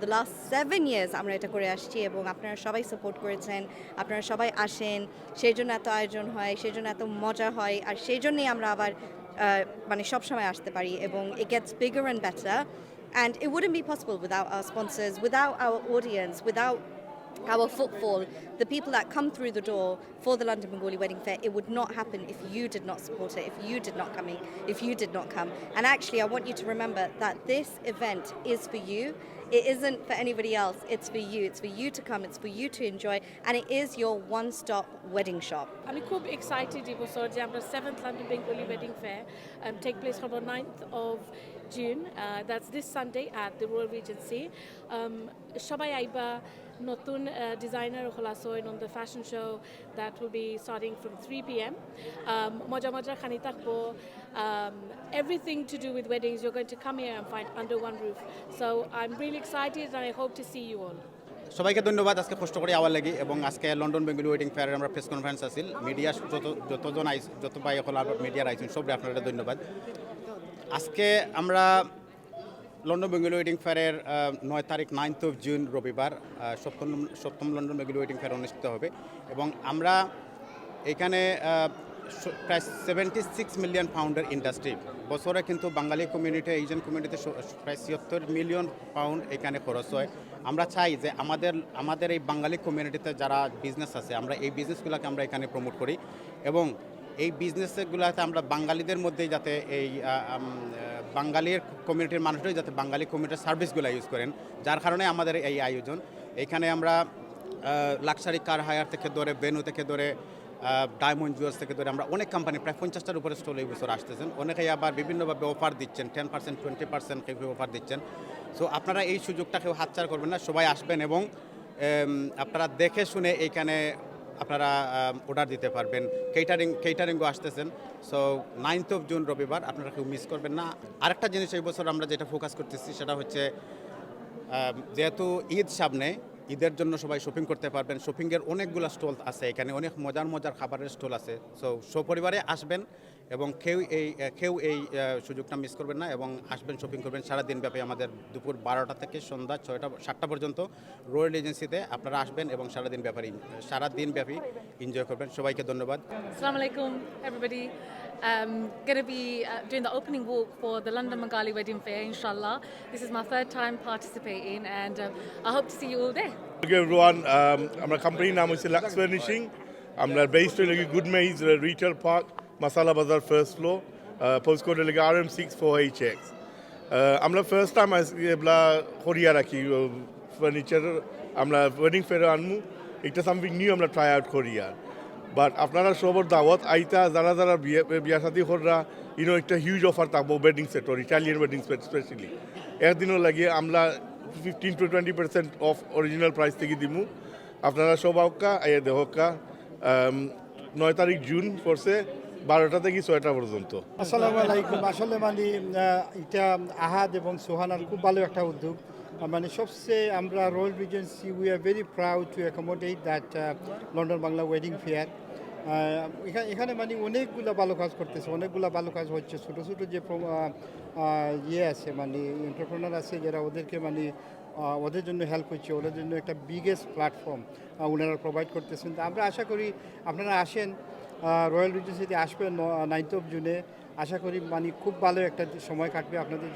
the last 7 years আমরা এটা করে আসছি এবং আপনারা সবাই সাপোর্ট করেছেন, আপনারা সবাই আসেন, সেই জন্য এত আয়োজন হয়, সেই জন্য এত মজা হয়, আর সেই জন্যই আমরা আবার মানে সবসময় আসতে পারি এবং it gets bigger and better. And it wouldn't be possible without our sponsors, without our audience, without our footfall, the people that come through the door for the London Bengali Wedding Fair. It would not happen if you did not support it, if you did not if you did not come. And actually, I want you to remember that this event is for you. It isn't for anybody else. It's for you. It's for you to come. It's for you to enjoy. And it is your one-stop wedding shop. আমি খুব excited এই বছর যে আমরা 7th London Bengali Wedding Fair take place from the 9th of June. That's this Sunday at the Royal Regency. সবাই আইবা নতুন designer হলাসইন on the fashion show that will be starting from 3 p.m. মজা মজা খানি থাকবো. Everything to do with weddings you're going to come here and find under one roof. So I'm really excited and I hope to see you all. সবাইকে ধন্যবাদ আজকে কষ্ট করে hour লাগি এবং আজকে লন্ডন বেঙ্গলি ওয়েডিং ফেয়ারের আমরা প্রেস কনফারেন্স আছিল মিডিয়া যতজন যত ভাই হল মিডিয়ার আইছেন সবরে আপনারা ধন্যবাদ। আজকে আমরা লন্ডন বেঙ্গলি ওয়েডিং ফেয়ারের 9 তারিখ 9th of June রবিবার সপ্তম লন্ডন বেঙ্গলি ওয়েডিং ফেয়ার অনুষ্ঠিত হবে এবং আমরা এখানে প্রায় 76 মিলিয়ন পাউন্ডের ইন্ডাস্ট্রি বছরে কিন্তু বাঙালি কমিউনিটি এশিয়ান কমিউনিটিতে প্রায় 76 মিলিয়ন পাউন্ড এখানে খরচ হয়। আমরা চাই যে আমাদের এই বাঙালি কমিউনিটিতে যারা বিজনেস আছে আমরা এই বিজনেসগুলোকে আমরা এখানে প্রমোট করি এবং এই বিজনেসগুলোতে আমরা বাঙালিদের মধ্যেই যাতে এই বাঙালির কমিউনিটির মানুষরাই যাতে বাঙালি কমিউনিটির সার্ভিসগুলো ইউজ করেন, যার কারণে আমাদের এই আয়োজন। এখানে আমরা লাক্সারি কার হায়ার থেকে ধরে ভেন্যু থেকে ধরে ডায়মন্ড জুয়েলস থেকে ধরে আমরা অনেক কোম্পানি প্রায় 50টার উপরে স্টল এই বছর আসতেছেন। অনেকেই আবার বিভিন্নভাবে অফার দিচ্ছেন, 10% 20% কেউ অফার দিচ্ছেন। সো আপনারা এই সুযোগটা কেউ হাতছাড়া করবেন না, সবাই আসবেন এবং আপনারা দেখে শুনে এইখানে আপনারা অর্ডার দিতে পারবেন। কেটারিংও আসতেছেন। সো 9th of June রবিবার আপনারা কেউ মিস করবেন না। আরেকটা জিনিস এই বছর আমরা যেটা ফোকাস করতেছি সেটা হচ্ছে যেহেতু ঈদ সামনে, ঈদের জন্য সবাই শপিং করতে পারবেন। শপিংয়ের অনেকগুলো স্টল আছে এখানে, অনেক মজার খাবারের স্টল আছে। সো সপরিবারে আসবেন এবং কেউ এই সুযোগটা মিস করবেন না এবং আসবেন, শপিং করবেন। সারাদিন ব্যাপী আমাদের দুপুর 12টা থেকে সন্ধ্যা 7টা পর্যন্ত রয়্যাল এজেন্সিতে আপনারা আসবেন এবং সারাদিন ব্যাপী এনজয় করবেন। সবাইকে ধন্যবাদ। Assalamu alaikum, everybody. Going to be doing the opening walk for the London Bengali Wedding Fair, inshallah. This is my third time participating, and I hope to see you all there. Hello everyone, our company name is Lux Furnishing. I'm based in Good Maze Retail Park, Masala Bazaar first floor, postcode RM64HX. I'm first time I Korea raki furniture. I'm wedding fair anmu. It's something new. I'm try out Korea. But আপনারা সবার দাওয়াত আইতা যারা বিয়া শাদী কররা একটা huge offer থাকবো wedding set or Italian wedding set specially একদিনও লাগিয়ে আমরা 15 to 20% অফ অরিজিনাল প্রাইস থেকে দিমু। আপনারা সব আউকা আইয়া দেহকা 9 তারিখ জুন পড়ছে 12টা থেকে 6টা পর্যন্ত। আসসালামু আলাইকুম। আসলে মানে এটা আহাদ এবং সোহানার খুব ভালো একটা উদ্যোগ। মানে সবচেয়ে আমরা royal regency we are very proud to accommodate that London Bangla wedding fair. এখানে মানে অনেকগুলো ভালো কাজ করতেছে, অনেকগুলো ভালো কাজ হচ্ছে। ছোটো ছোটো যে আছে মানে এন্টারপ্রেনার আছে যারা ওদেরকে মানে ওদের জন্য হেল্প হচ্ছে, ওদের জন্য একটা বিগেস্ট প্ল্যাটফর্ম ওনারা প্রোভাইড করতেছেন। তো আমরা আশা করি আপনারা আসেন, রয়্যাল রিজেন্সিতে আসবেন 9th of June। আশা করি মানে খুব ভালো একটা সময় কাটবে আপনাদের।